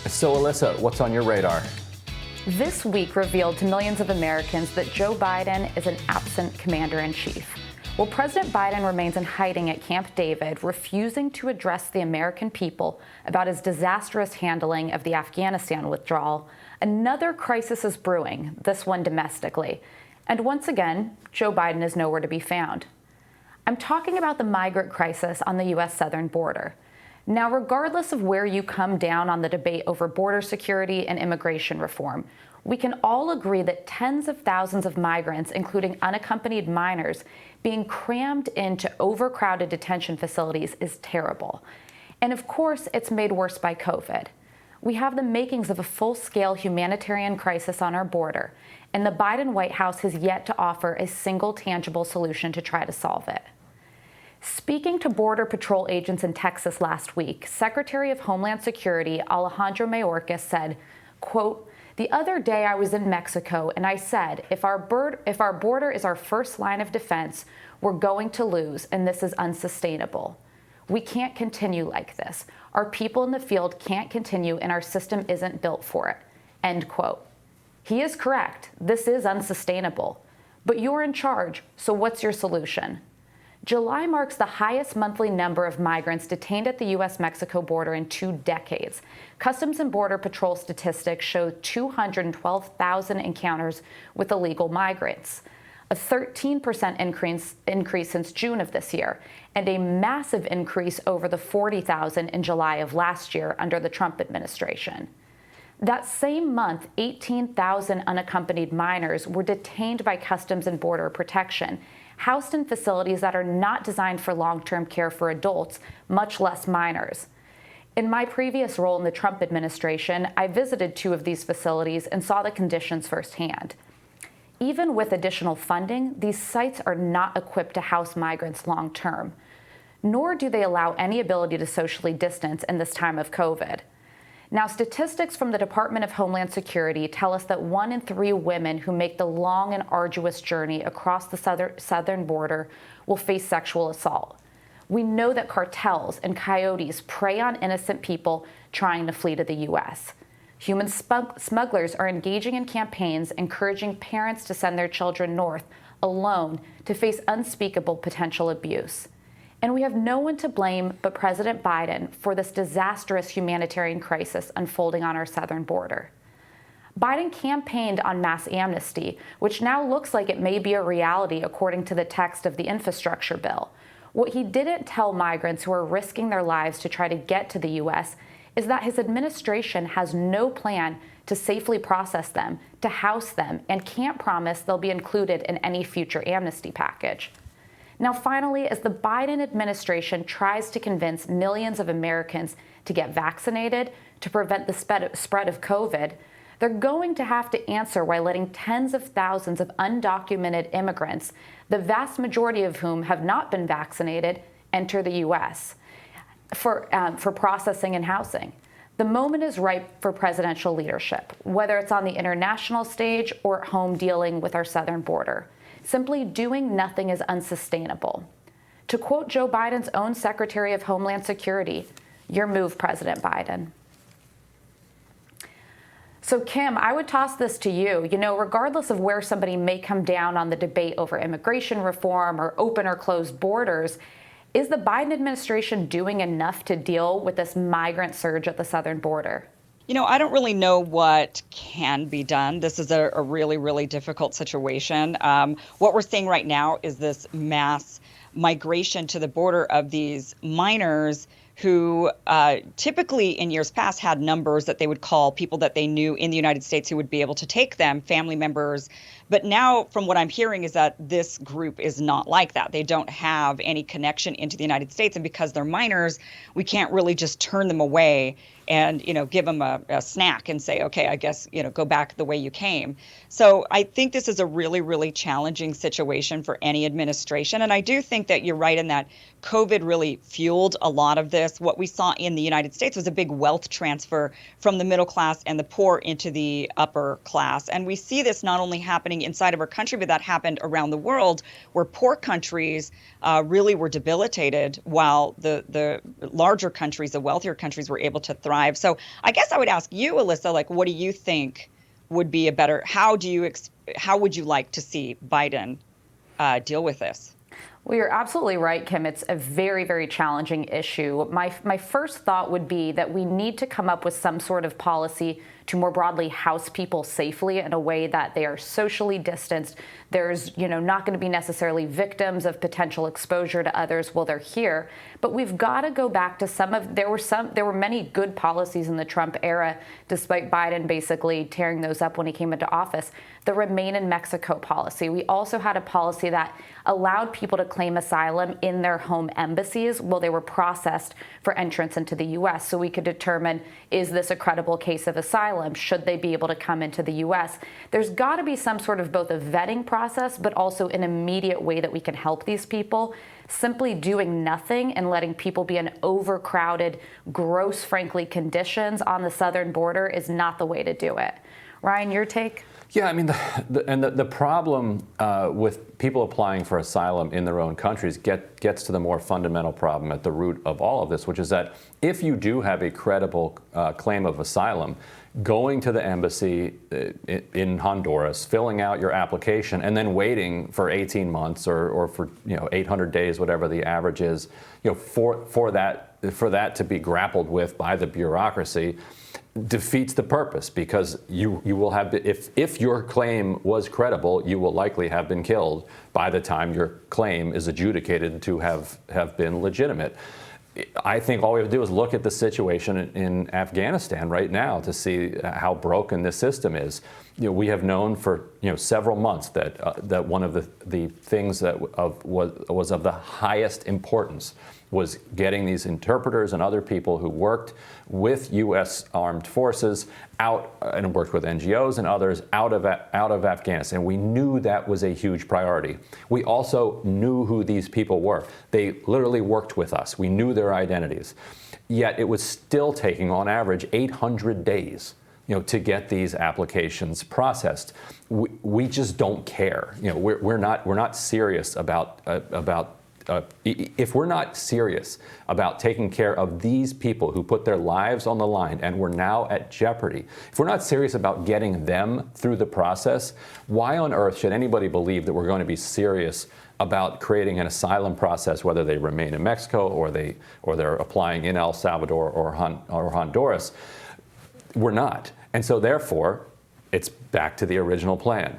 So, Alyssa, what's on your radar? This week revealed to millions of Americans that Joe Biden is an absent commander-in-chief. While President Biden remains in hiding at Camp David, refusing to address the American people about his disastrous handling of the Afghanistan withdrawal, another crisis is brewing, this one domestically. And once again, Joe Biden is nowhere to be found. I'm talking about the migrant crisis on the U.S. southern border. Now, regardless of where you come down on the debate over border security and immigration reform, we can all agree that tens of thousands of migrants, including unaccompanied minors, being crammed into overcrowded detention facilities is terrible. And of course, it's made worse by COVID. We have the makings of a full-scale humanitarian crisis on our border, and the Biden White House has yet to offer a single tangible solution to try to solve it. Speaking to Border Patrol agents in Texas last week, Secretary of Homeland Security Alejandro Mayorkas said, quote, "The other day I was in Mexico and I said, if our border is our first line of defense, we're going to lose, and this is unsustainable. We can't continue like this. Our people in the field can't continue and our system isn't built for it." End quote. He is correct. This is unsustainable. But you're in charge, so what's your solution? July marks the highest monthly number of migrants detained at the U.S.-Mexico border in 2 decades. Customs and Border Patrol statistics show 212,000 encounters with illegal migrants, a 13% increase since June of this year, and a massive increase over the 40,000 in July of last year under the Trump administration. That same month, 18,000 unaccompanied minors were detained by Customs and Border Protection, housed in facilities that are not designed for long-term care for adults, much less minors. In my previous role in the Trump administration, I visited 2 of these facilities and saw the conditions firsthand. Even with additional funding, these sites are not equipped to house migrants long-term, nor do they allow any ability to socially distance in this time of COVID. Now, statistics from the Department of Homeland Security tell us that 1 in 3 women who make the long and arduous journey across the southern border will face sexual assault. We know that cartels and coyotes prey on innocent people trying to flee to the U.S. Human smugglers are engaging in campaigns encouraging parents to send their children north alone to face unspeakable potential abuse. And we have no one to blame but President Biden for this disastrous humanitarian crisis unfolding on our southern border. Biden campaigned on mass amnesty, which now looks like it may be a reality according to the text of the infrastructure bill. What he didn't tell migrants who are risking their lives to try to get to the U.S. is that his administration has no plan to safely process them, to house them, and can't promise they'll be included in any future amnesty package. Now, finally, as the Biden administration tries to convince millions of Americans to get vaccinated to prevent the spread of COVID, they're going to have to answer why letting tens of thousands of undocumented immigrants, the vast majority of whom have not been vaccinated, enter the U.S. for processing and housing. The moment is ripe for presidential leadership, whether it's on the international stage or at home dealing with our southern border. Simply doing nothing is unsustainable. To quote Joe Biden's own Secretary of Homeland Security, "Your move, President Biden." So, Kim, I would toss this to you. Regardless of where somebody may come down on the debate over immigration reform or open or closed borders, is the Biden administration doing enough to deal with this migrant surge at the southern border? I don't really know what can be done. This is a really, really difficult situation. What we're seeing right now is this mass migration to the border of these minors who typically in years past had numbers that they would call people that they knew in the United States who would be able to take them, family members. But now, from what I'm hearing, is that this group is not like that. They don't have any connection into the United States. And because they're minors, we can't really just turn them away and, give them a snack and say, okay, I guess, go back the way you came. So I think this is a really, really challenging situation for any administration. And I do think that you're right in that COVID really fueled a lot of this. What we saw in the United States was a big wealth transfer from the middle class and the poor into the upper class. And we see this not only happening happening inside of our country, but that happened around the world, where poor countries really were debilitated while the larger countries, the wealthier countries, were able to thrive. So I guess I would ask you, Alyssa, like, what do you think would be a better, how would you like to see Biden deal with this? Well, you're absolutely right, Kim. It's a very, very challenging issue. My first thought would be that we need to come up with some sort of policy to more broadly house people safely in a way that they are socially distanced. There's, not going to be necessarily victims of potential exposure to others while they're here. But we've got to go back to there were many good policies in the Trump era, despite Biden basically tearing those up when he came into office. The Remain in Mexico policy. We also had a policy that allowed people to claim asylum in their home embassies while they were processed for entrance into the U.S. So we could determine, is this a credible case of asylum? Should they be able to come into the U.S.? There's got to be some sort of both a vetting process, but also an immediate way that we can help these people. Simply doing nothing and letting people be in overcrowded, gross, frankly, conditions on the southern border is not the way to do it. Ryan, your take? Yeah, I mean, the problem with people applying for asylum in their own countries gets to the more fundamental problem at the root of all of this, which is that if you do have a credible claim of asylum, going to the embassy in Honduras, filling out your application, and then waiting for 18 months or for 800 days, whatever the average is, for that to be grappled with by the bureaucracy, defeats the purpose, because you will have, if your claim was credible, you will likely have been killed by the time your claim is adjudicated to have been legitimate. I think all we have to do is look at the situation in Afghanistan right now to see how broken this system is. We have known for several months that one of the things that was of the highest importance was getting these interpreters and other people who worked with U.S. armed forces out and worked with NGOs and others out of Afghanistan. We knew that was a huge priority. We also knew who these people were. They literally worked with us. We knew their identities. Yet it was still taking, on average, 800 days to get these applications processed. We just don't care. We're not serious about if we're not serious about taking care of these people who put their lives on the line and we're now at jeopardy, if we're not serious about getting them through the process, why on earth should anybody believe that we're going to be serious about creating an asylum process, whether they remain in Mexico or they're applying in El Salvador or Honduras? We're not. And so therefore, it's back to the original plan.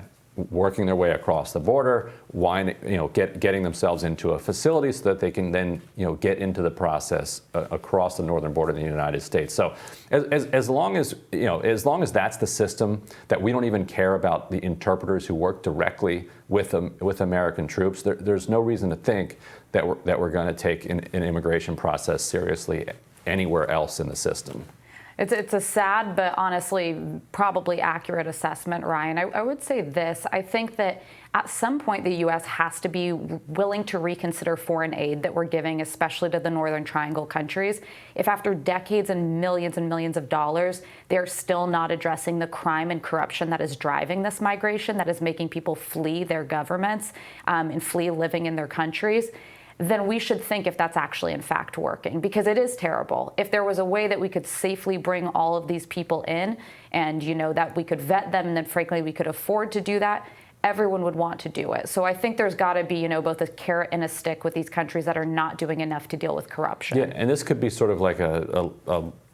Working their way across the border, getting themselves into a facility so that they can then, get into the process across the northern border of the United States. So, as long as that's the system, that we don't even care about the interpreters who work directly with American troops, there's no reason to think that we're going to take an immigration process seriously anywhere else in the system. It's a sad but honestly probably accurate assessment, Ryan. I would say this. I think that at some point the U.S. has to be willing to reconsider foreign aid that we're giving, especially to the Northern Triangle countries. If after decades and millions of dollars, they're still not addressing the crime and corruption that is driving this migration, that is making people flee their governments and flee living in their countries, then we should think if that's actually in fact working, because it is terrible. If there was a way that we could safely bring all of these people in and, that we could vet them and then frankly we could afford to do that, everyone would want to do it. So I think there's got to be, both a carrot and a stick with these countries that are not doing enough to deal with corruption. Yeah, and this could be sort of like a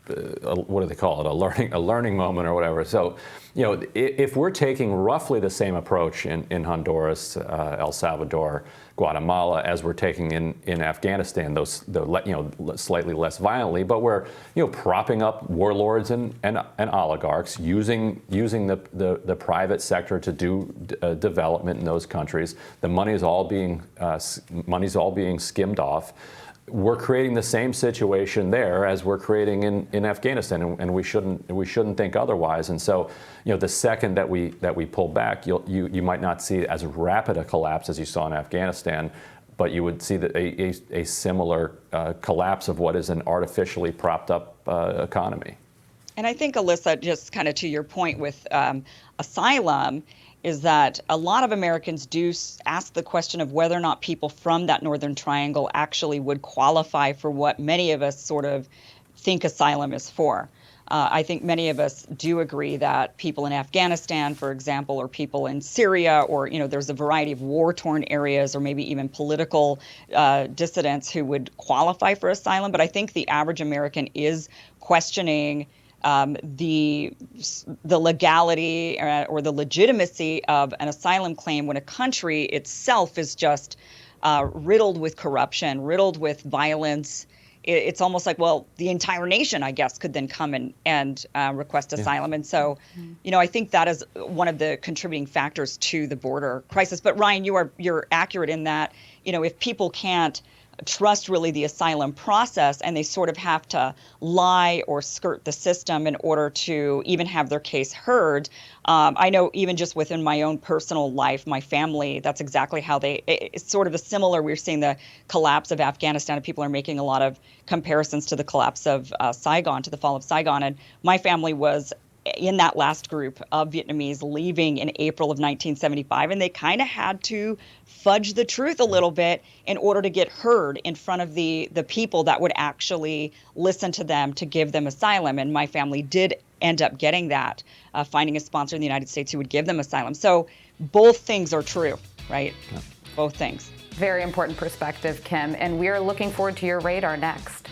what do they call it? A learning moment or whatever. So, if we're taking roughly the same approach in Honduras, El Salvador, Guatemala, as we're taking in Afghanistan, slightly less violently, but we're propping up warlords and oligarchs, using the private sector to do development in those countries. The money's all being skimmed off. We're creating the same situation there as we're creating in Afghanistan, and we shouldn't think otherwise. And so, the second that we pull back, you might not see as rapid a collapse as you saw in Afghanistan, but you would see a similar collapse of what is an artificially propped up economy. And I think, Alyssa, just kind of to your point with asylum, is that a lot of Americans do ask the question of whether or not people from that Northern Triangle actually would qualify for what many of us sort of think asylum is for. I think many of us do agree that people in Afghanistan, for example, or people in Syria, or there's a variety of war-torn areas, or maybe even political dissidents who would qualify for asylum. But I think the average American is questioning the legality or the legitimacy of an asylum claim when a country itself is just riddled with corruption, riddled with violence. It's almost like, well, the entire nation, I guess, could then come and request asylum. And so, I think that is one of the contributing factors to the border crisis. But Ryan, you're accurate in that, if people can't trust really the asylum process and they sort of have to lie or skirt the system in order to even have their case heard. I know even just within my own personal life, my family, that's exactly how it's sort of a similar, we're seeing the collapse of Afghanistan, and people are making a lot of comparisons to the collapse of Saigon, to the fall of Saigon. And my family was in that last group of Vietnamese leaving in April of 1975, and they kind of had to fudge the truth a little bit in order to get heard in front of the people that would actually listen to them to give them asylum. And my family did end up getting that, finding a sponsor in the United States who would give them asylum. So both things are true, right? Yeah. Both things. Very important perspective, Kim. And we are looking forward to your radar next.